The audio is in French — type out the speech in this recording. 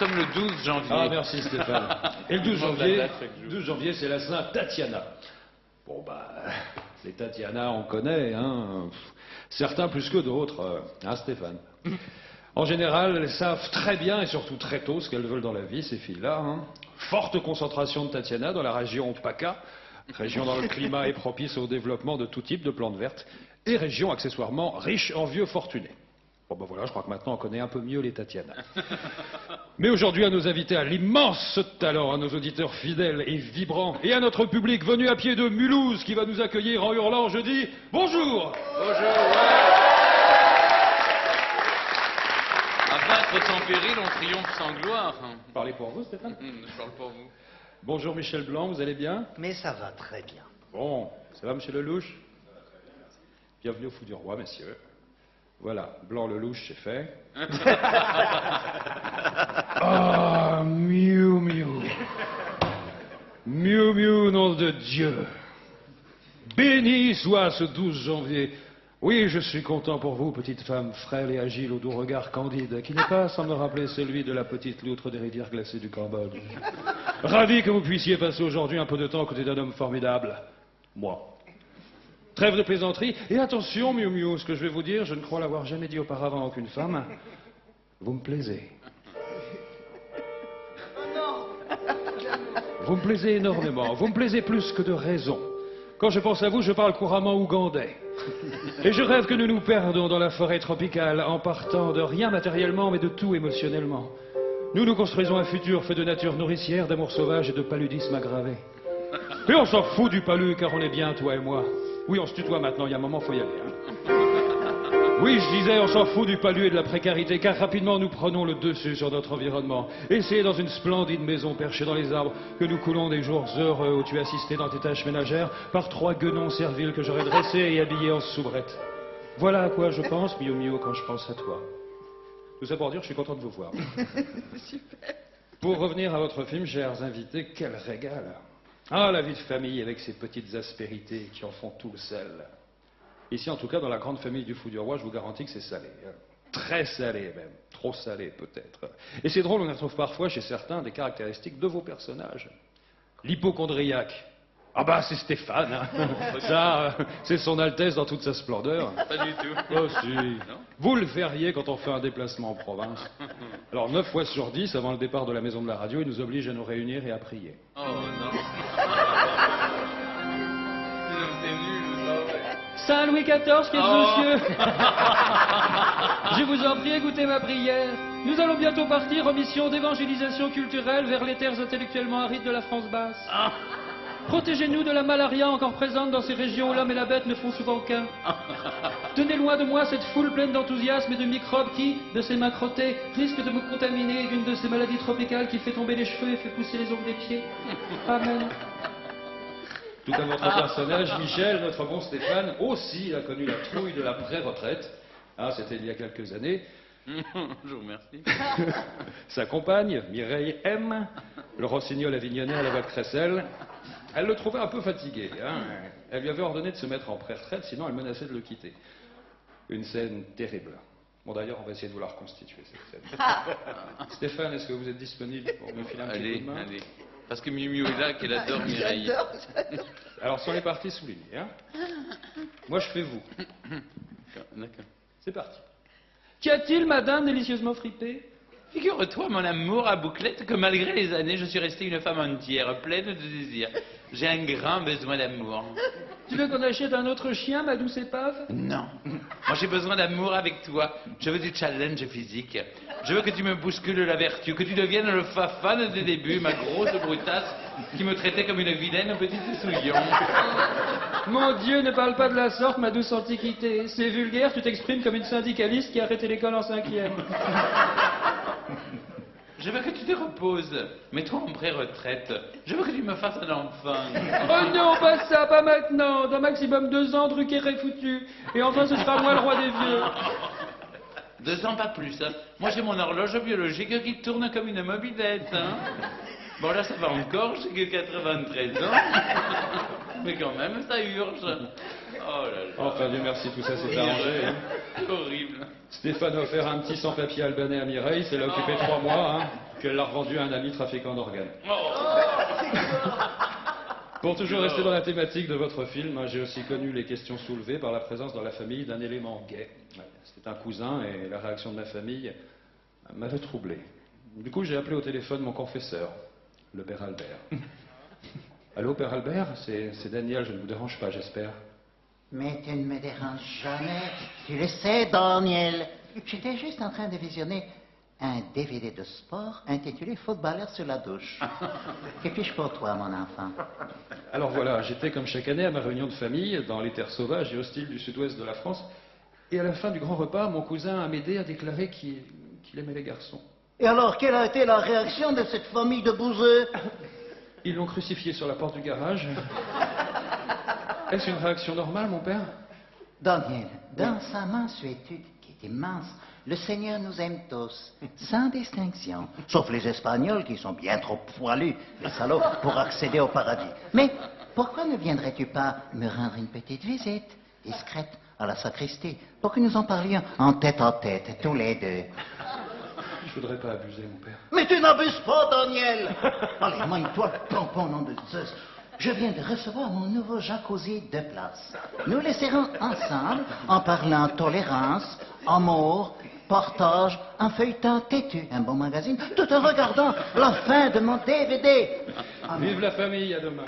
sommes le 12 janvier. Ah, merci Stéphane. Et le 12 Je demande la janvier, date chaque jour. 12 janvier, c'est la Sainte Tatiana. Bon, bah, les Tatiana, on connaît, hein. Certains plus que d'autres, hein, Stéphane. En général, elles savent très bien et surtout très tôt ce qu'elles veulent dans la vie, ces filles-là. Hein. Forte concentration de Tatiana dans la région PACA, région dont le climat est propice au développement de tout type de plantes vertes, et région accessoirement riche en vieux fortunés. Bon ben voilà, je crois que maintenant on connaît un peu mieux les Tatiana. Mais aujourd'hui, à nos invités, à l'immense talent, à nos auditeurs fidèles et vibrants, et à notre public venu à pied de Mulhouse qui va nous accueillir en hurlant, je dis bonjour. Bonjour, ouais. À vaincre sans péril, on triomphe sans gloire. Parlez pour vous, Stéphane. Je parle pour vous. Bonjour Michel Blanc, vous allez bien? Mais ça va très bien. Bon, ça va Monsieur Lelouch? Bienvenue au Fou du Roi, messieurs. Voilà, Blanc Lelouch, c'est fait. Ah, miou miou. Miou miou, nom de Dieu. Béni soit ce 12 janvier. Oui, je suis content pour vous, petite femme frêle et agile au doux regard candide, qui n'est pas sans me rappeler celui de la petite loutre des rivières glacées du Cambodge. Ravi que vous puissiez passer aujourd'hui un peu de temps à côté d'un homme formidable. Moi. Trêve de plaisanterie. Et attention, Miu Miu, ce que je vais vous dire, je ne crois l'avoir jamais dit auparavant à aucune femme. Vous me plaisez. Vous me plaisez énormément. Vous me plaisez plus que de raison. Quand je pense à vous, je parle couramment ougandais. Et je rêve que nous nous perdons dans la forêt tropicale en partant de rien matériellement, mais de tout émotionnellement. Nous nous construisons un futur fait de nature nourricière, d'amour sauvage et de paludisme aggravé. Et on s'en fout du palu, car on est bien, toi et moi. Oui, on se tutoie maintenant, il y a un moment, faut y aller. Hein. Oui, je disais, on s'en fout du palu et de la précarité, car rapidement nous prenons le dessus sur notre environnement. Et c'est dans une splendide maison perchée dans les arbres que nous coulons des jours heureux où tu es assisté dans tes tâches ménagères par 3 guenons serviles que j'aurais dressés et habillés en soubrette. Voilà à quoi je pense, Miu Miu, quand je pense à toi. Tout ça pour dire, je suis content de vous voir. Super. Pour revenir à votre film, chers invités, quel régal. Ah, la vie de famille avec ses petites aspérités qui en font tout le sel. Ici, en tout cas, dans la grande famille du Fou du Roi, je vous garantis que c'est salé. Hein. Très salé même. Trop salé, peut-être. Et c'est drôle, on y retrouve parfois chez certains des caractéristiques de vos personnages. L'hypochondriaque. Ah bah, c'est Stéphane. Hein. Ça, c'est son Altesse dans toute sa splendeur. Pas du tout. Oh si. Non. Vous le verriez quand on fait un déplacement en province. Alors 9 fois sur 10, avant le départ de la maison de la radio, il nous oblige à nous réunir et à prier. Oh non. C'est nul, ça, ouais. Saint Louis XIV, quel Oh. monsieur. Je vous en prie, écoutez ma prière. Nous allons bientôt partir en mission d'évangélisation culturelle vers les terres intellectuellement arides de la France basse. Protégez-nous de la malaria encore présente dans ces régions où l'homme et la bête ne font souvent qu'un. Tenez loin de moi cette foule pleine d'enthousiasme et de microbes qui, de ses mains crottées, risque de me contaminer d'une de ces maladies tropicales qui fait tomber les cheveux et fait pousser les ongles des pieds. Amen. Tout comme votre personnage, Michel, notre bon Stéphane, aussi a connu la trouille de la pré-retraite. Ah, c'était il y a quelques années. Je vous remercie. Sa compagne, Mireille M., le rossignol avignonnais à la voix de crécelle, elle le trouvait un peu fatigué. Hein. Elle lui avait ordonné de se mettre en pré-retraite, sinon elle menaçait de le quitter. Une scène terrible. Bon, d'ailleurs, on va essayer de vous la reconstituer, cette scène. Stéphane, est-ce que vous êtes disponible pour me filer un petit coup Allez, de main? allez. Parce que Miu Miu est là, qu'elle adore Mireille. J'adore. Alors, sur les parties soulignées, hein. Moi, je fais vous. D'accord. C'est parti. Qu'y a-t-il, madame, délicieusement fripée? Figure-toi, mon amour à bouclette, que malgré les années, je suis restée une femme entière, pleine de désir. J'ai un grand besoin d'amour. Tu veux qu'on achète un autre chien, ma douce épave? Non. Moi, j'ai besoin d'amour avec toi. Je veux du challenge physique. Je veux que tu me bouscules la vertu, que tu deviennes le fafane des débuts, ma grosse brutasse qui me traitait comme une vilaine petite souillon. Mon Dieu, ne parle pas de la sorte, ma douce antiquité. C'est vulgaire, tu t'exprimes comme une syndicaliste qui a arrêté l'école en 5e. Je veux que tu te reposes. Mets-toi en pré-retraite. Je veux que tu me fasses un enfant. Oh non, pas ça, pas maintenant. Dans maximum 2 ans, Drucker est foutu. Et enfin, ce sera moi le roi des vieux. 2 ans, pas plus. Hein. Moi, j'ai mon horloge biologique qui tourne comme une mobilette. Hein. Bon, là, ça va encore, j'ai que 93 ans. Mais quand même, ça urge. Oh là là. Enfin, Dieu merci, tout ça s'est arrangé. Hein. C'est horrible. Stéphane a offert un petit sans-papier albanais à Mireille, c'est l'a occupé 3 mois. Hein. qu'elle l'a revendu à un ami trafiquant d'organes. Pour toujours rester dans la thématique de votre film, hein, j'ai aussi connu les questions soulevées par la présence dans la famille d'un élément gay. Ouais, c'était un cousin et la réaction de ma famille m'avait troublé. Du coup, j'ai appelé au téléphone mon confesseur, le père Albert. Allô, père Albert? C'est Daniel, je ne vous dérange pas, j'espère. Mais tu ne me déranges jamais. Tu le sais, Daniel. J'étais juste en train de visionner un DVD de sport intitulé Footballeur sur la douche. Que puis-je pour toi, mon enfant? Alors voilà, j'étais comme chaque année à ma réunion de famille, dans les terres sauvages et hostiles du sud-ouest de la France. Et à la fin du grand repas, mon cousin Amédée a déclaré qu'il aimait les garçons. Et alors, quelle a été la réaction de cette famille de bouseux? Ils l'ont crucifié sur la porte du garage. Est-ce une réaction normale, mon père? Daniel, dans sa mansuétude qui est immense, le Seigneur nous aime tous, sans distinction, sauf les Espagnols qui sont bien trop poilus, les salauds, pour accéder au paradis. Mais pourquoi ne viendrais-tu pas me rendre une petite visite, discrète, à la sacristie, pour que nous en parlions en tête, tous les deux? Je voudrais pas abuser, mon père. Mais tu n'abuses pas, Daniel! Allez, magne-toi le pompon, nom de Zeus. Je viens de recevoir mon nouveau jacuzzi de place. Nous le serons ensemble en parlant tolérance, amour, partage, en feuilletant Têtu, un bon magazine, tout en regardant la fin de mon DVD. Vive la famille, à demain.